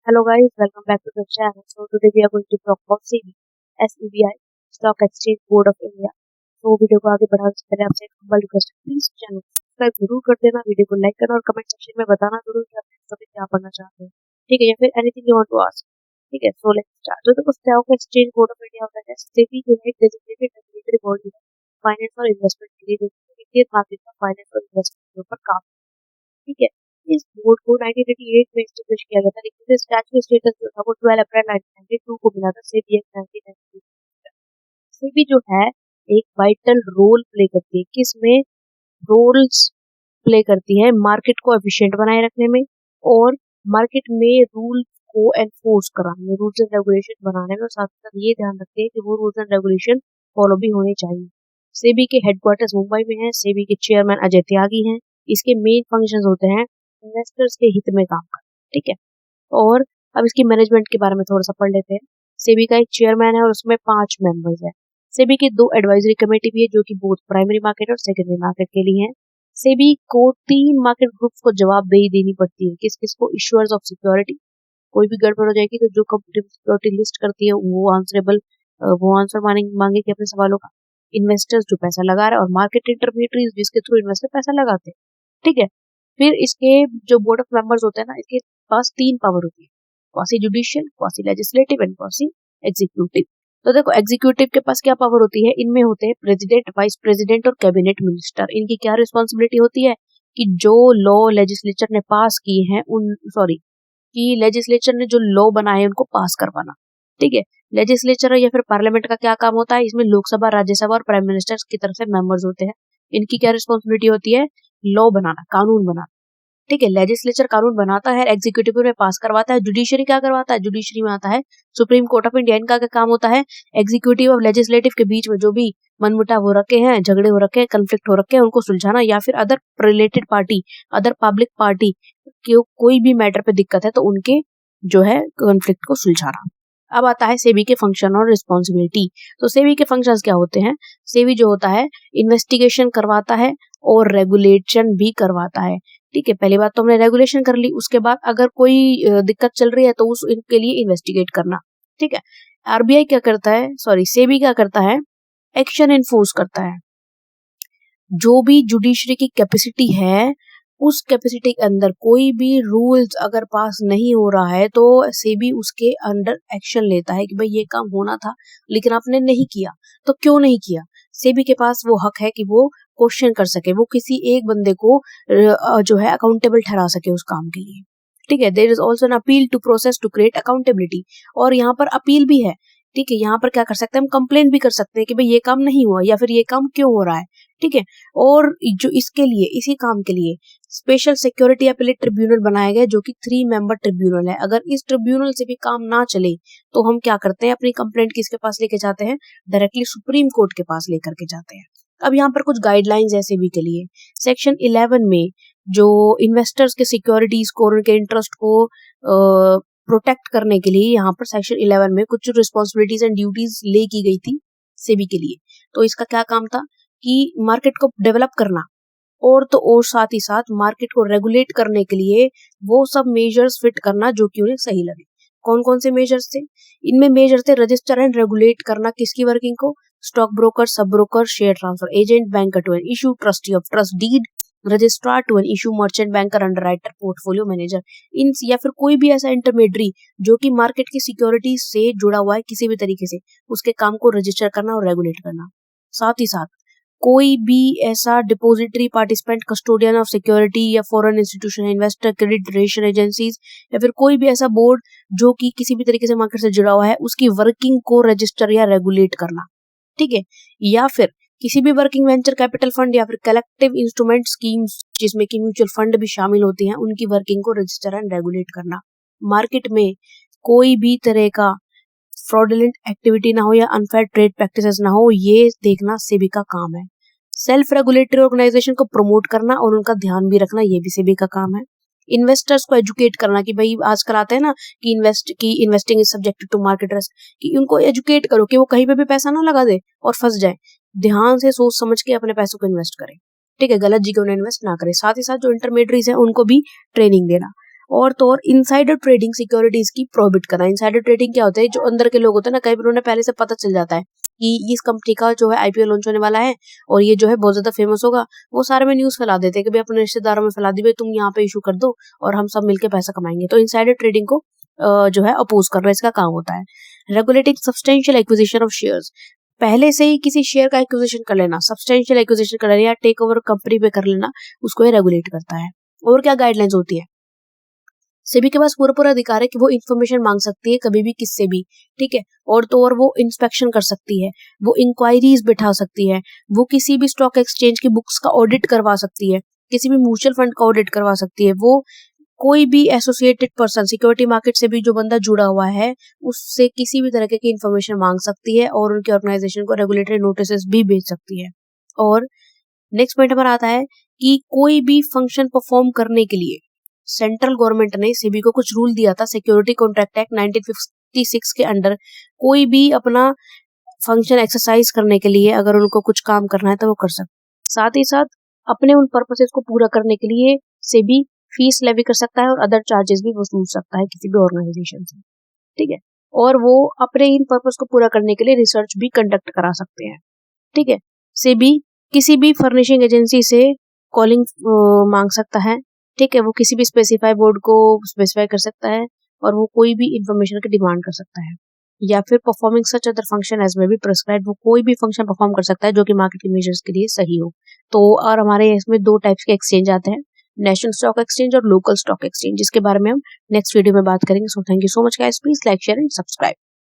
Hello guys, welcome back to the channel. So today we are going to talk about SEBI, SEBI, Stock Exchange Board of India. तो video को आगे बढ़ाने से पहले आपसे एक हम्बल रिक्वेस्ट है, प्लीज चैनल सब्सक्राइब जरूर कर देना, वीडियो को लाइक करना और कमेंट सेक्शन में बताना जरूर कि आप सभी क्या पढ़ना चाहते हैं, ठीक है, या फिर anything you want to ask, ठीक है। So let's start. तो देखो, stock exchange board of India होता है SEBI जो है डेजिग्नेटेड रेगुलेटरी बॉडी है फाइनेंस और इन्वेस्टमेंट के लिए, जो इंडियन मार्केट का फाइनेंस और इन्वेस्टमेंट के ऊपर काम, ठीक है। इस बोर्ड को 1988 में एस्टेब्लिश किया गया था, लेकिन इसका स्टैट्यूटरी स्टेटस जो था वो 12 अप्रैल 1992 को मिला था सेबी एक्ट 1992। सेबी जो है एक वाइटल रोल प्ले करती है, किसमें रोल्स प्ले करती है, मार्केट को एफिशिएंट बनाए रखने में और मार्केट में रूल को एनफोर्स कराने में, रूल्स एंड रेगुलेशन बनाने में, और साथ साथ ये ध्यान रखते हैं कि वो रूल्स एंड रेगुलेशन फॉलो भी होने चाहिए। सेबी के हेडक्वार्टर्स मुंबई में है। सेबी के चेयरमैन अजय त्यागी हैं। इसके मेन फंक्शंस होते हैं इन्वेस्टर्स के हित में काम करना, ठीक है। और अब इसकी मैनेजमेंट के बारे में थोड़ा सा पढ़ लेते हैं। सेबी का एक चेयरमैन है और उसमें 5 मेंबर्स हैं। सेबी की 2 एडवाइजरी कमेटी भी है जो कि बोथ प्राइमरी मार्केट और सेकेंडरी मार्केट के लिए है। सेबी को 3 मार्केट ग्रुप्स को जवाबदेही देनी पड़ती है। किस किस को? इश्यूअर्स ऑफ सिक्योरिटी, कोई भी गड़बड़ हो जाएगी तो जो कंपनी सिक्योरिटी लिस्ट करती है वो आंसरेबल, वो आंसर मांगेगी अपने सवालों का। इन्वेस्टर्स जो पैसा लगा रहे हैं और मार्केट इंटरमीडियरीज जिसके थ्रू इन्वेस्टर पैसा लगाते हैं, ठीक है। फिर इसके जो बोर्ड ऑफ मेंबर्स होते हैं ना, इसके पास 3 पावर होती है, quasi judicial, quasi legislative and quasi executive. तो देखो, एग्जीक्यूटिव के पास क्या पावर होती है? इनमें होते हैं प्रेसिडेंट, वाइस प्रेसिडेंट और कैबिनेट मिनिस्टर। इनकी क्या रिस्पॉन्सिबिलिटी होती है कि जो लॉ लेजिस्लेचर ने पास किए हैं कि लेजिस्लेचर ने जो लॉ बनाए हैं उनको पास करवाना, ठीक है। लेजिस्लेचर या फिर पार्लियामेंट का क्या काम होता है? इसमें लोकसभा, राज्यसभा और प्राइम मिनिस्टर की तरफ से मेंबर्स होते हैं। इनकी क्या रिस्पॉन्सिबिलिटी होती है? लॉ बनाना, कानून बनाना, ठीक है। लेजिस्लेचर कानून बनाता है, एग्जीक्यूटिव में पास करवाता है। जुडिशरी क्या करवाता है? जुडिशरी में आता है सुप्रीम कोर्ट ऑफ इंडिया। इनका क्या काम होता है? एग्जीक्यूटिव और लेजिस्लेटिव के बीच में जो भी मनमुटाव हो रखे हैं, झगड़े हो रखे हैं, कंफ्लिक्ट हो रखे हैं, उनको सुलझाना, या फिर other related party, other public party की कोई भी मैटर पे दिक्कत है तो उनके जो है कंफ्लिक्ट को सुलझाना। अब आता है सेबी के फंक्शन और रिस्पॉन्सिबिलिटी। तो सेबी के फंक्शंस क्या होते हैं? सेबी जो होता है इन्वेस्टिगेशन करवाता है और रेगुलेशन भी करवाता है, ठीक है। पहली बात तो हमने रेगुलेशन कर ली, उसके बाद अगर कोई दिक्कत चल रही है तो उस इनके लिए इन्वेस्टिगेट करना, ठीक है। आरबीआई क्या करता है, सेबी क्या करता है? एक्शन एनफोर्स करता है। जो भी जुडिशरी की कैपेसिटी है उस कैपेसिटी के अंदर कोई भी रूल्स अगर पास नहीं हो रहा है तो सेबी उसके अंडर एक्शन लेता है कि भाई ये काम होना था लेकिन आपने नहीं किया, तो क्यों नहीं किया? सेबी के पास वो हक है कि वो क्वेश्चन कर सके, वो किसी एक बंदे को जो है अकाउंटेबल ठहरा सके उस काम के लिए, ठीक है। There is also an appeal to process to create accountability, और यहाँ पर अपील भी है, ठीक है। यहाँ पर क्या कर सकते हैं हम? कंप्लेन भी कर सकते हैं कि भाई ये काम नहीं हुआ या फिर ये काम क्यों हो रहा है, ठीक है। और जो इसके लिए, इसी काम के लिए स्पेशल सिक्योरिटी अपीलेट ट्रिब्यूनल बनाया गया जो कि 3 मेंबर ट्रिब्यूनल है। अगर इस ट्रिब्यूनल से भी काम ना चले तो हम क्या करते हैं? अपनी कंप्लेंट किसके पास लेके जाते हैं? डायरेक्टली सुप्रीम कोर्ट के पास लेकर के जाते हैं। अब यहाँ पर कुछ गाइडलाइंस है सेबी के लिए। सेक्शन 11 में जो इन्वेस्टर्स के सिक्योरिटीज को, उनके इंटरेस्ट को प्रोटेक्ट करने के लिए यहाँ पर सेक्शन 11 में कुछ रिस्पॉन्सिबिलिटीज एंड ड्यूटीज ले की गई थी सेबी के लिए। तो इसका क्या काम था कि मार्केट को डेवलप करना और साथ ही साथ मार्केट को रेगुलेट करने के लिए वो सब मेजर्स फिट करना जो कि उन्हें सही लगे। कौन कौन से मेजर्स थे? इनमें मेजर थे रजिस्टर एंड रेगुलेट करना किसकी वर्किंग को? Stock broker, sub broker, share transfer agent, banker to an issue, trustee of trust deed, registrar to an issue, merchant banker, underwriter, portfolio manager, इन या फिर कोई भी ऐसा इंटरमीडियरी जो कि मार्केट की सिक्योरिटी से जुड़ा हुआ है किसी भी तरीके से, उसके काम को रजिस्टर करना और रेगुलेट करना। साथ ही साथ कोई भी ऐसा depository, participant, custodian of security या foreign institution, investor, credit rating agencies या फिर कोई भी ऐसा बोर्ड जो कि किसी भी तरीके से मार्केट से जुड़ा हुआ है उसकी वर्किंग को रजिस्टर या रेगुलेट करना, ठीक है। या फिर किसी भी वर्किंग वेंचर कैपिटल फंड या फिर कलेक्टिव इंस्ट्रूमेंट स्कीम्स जिसमें कि म्यूचुअल फंड भी शामिल होती हैं, उनकी वर्किंग को रजिस्टर एंड रेगुलेट करना। मार्केट में कोई भी तरह का फ्रॉडुलेंट एक्टिविटी ना हो या अनफेयर ट्रेड प्रैक्टिसेस ना हो, ये देखना सेबी का काम है। सेल्फ रेगुलेटरी ऑर्गेनाइजेशन को प्रमोट करना और उनका ध्यान भी रखना, ये भी सेबी का काम है। इन्वेस्टर्स को एजुकेट करना कि भाई आजकल आते हैं ना कि investing is subjected to market risk, कि उनको एजुकेट करो कि वो कहीं पे भी पैसा ना लगा दे और फंस जाए। ध्यान से सोच समझ के अपने पैसों को इन्वेस्ट करें, ठीक है। गलत जगह उन्हें इन्वेस्ट ना करें। साथ ही साथ जो इंटरमीडियरीज है उनको भी ट्रेनिंग देना। और तो और इनसाइडर ट्रेडिंग सिक्योरिटीज की प्रोहिबिट करना। इनसाइडर ट्रेडिंग क्या होता है, जो अंदर के लोग होते हैं ना, कई बार उन्हें पहले से पता चल जाता है कि इस कंपनी का जो है आईपीओ लॉन्च होने वाला है और ये जो है बहुत ज्यादा फेमस होगा, वो सारे में न्यूज फैला देते हैं कि भाई अपने रिश्तेदारों में फैला दी, भाई तुम यहाँ पे इशू कर दो और हम सब मिलकर पैसा कमाएंगे। तो इनसाइडर ट्रेडिंग को जो है अपोज करना इसका काम होता है। Regulating substantial acquisition of shares, पहले से ही किसी शेयर का एक्विजिशन कर लेना, सब्सटेंशियल एक्विजिशन कर लेना या टेक ओवर कंपनी पे कर लेना, उसको ये रेगुलेट करता है। और क्या गाइडलाइंस होती है, सेबी के पास पूरा अधिकार है कि वो इन्फॉर्मेशन मांग सकती है कभी भी किससे भी, ठीक है। और तो और वो इंस्पेक्शन कर सकती है, वो इंक्वायरीज बिठा सकती है, वो किसी भी स्टॉक एक्सचेंज की बुक्स का ऑडिट करवा सकती है, किसी भी म्यूचुअल फंड का ऑडिट करवा सकती है, वो कोई भी एसोसिएटेड पर्सन सिक्योरिटी मार्केट से भी जो बंदा जुड़ा हुआ है उससे किसी भी तरह की इंफॉर्मेशन मांग सकती है और उनकी ऑर्गेनाइजेशन को रेगुलेटरी नोटिस भी भेज सकती है। और नेक्स्ट पॉइंट हमारा आता है कि कोई भी फंक्शन परफॉर्म करने के लिए सेंट्रल गवर्नमेंट ने सेबी को कुछ रूल दिया था। सिक्योरिटी कॉन्ट्रैक्ट एक्ट 1956 के अंडर कोई भी अपना फंक्शन एक्सरसाइज करने के लिए अगर उनको कुछ काम करना है तो वो कर सकते। साथ ही साथ अपने उन पर्पसेस को पूरा करने के लिए सेबी फीस लेवी कर सकता है और अदर चार्जेस भी वसूल सकता है किसी भी ऑर्गेनाइजेशन से, ठीक है। और वो अपने इन पर्पस को पूरा करने के लिए रिसर्च भी कंडक्ट करा सकते हैं, ठीक है। सेबी किसी भी फर्निशिंग एजेंसी से कॉलिंग मांग सकता है, ठीक है। वो किसी भी स्पेसिफाई बोर्ड को स्पेसिफाई कर सकता है और वो कोई भी इंफॉर्मेशन की डिमांड कर सकता है, या फिर performing such other function as में भी प्रिस्क्राइब, वो कोई भी फंक्शन परफॉर्म कर सकता है जो कि मार्केट के मेजर्स के लिए सही हो। तो और हमारे इसमें दो टाइप्स के एक्सचेंज आते हैं, नेशनल स्टॉक एक्सचेंज और लोकल स्टॉक एक्सचेंज, जिसके बारे में हम नेक्स्ट वीडियो में बात करेंगे। So thank you so much guys, please like share and subscribe.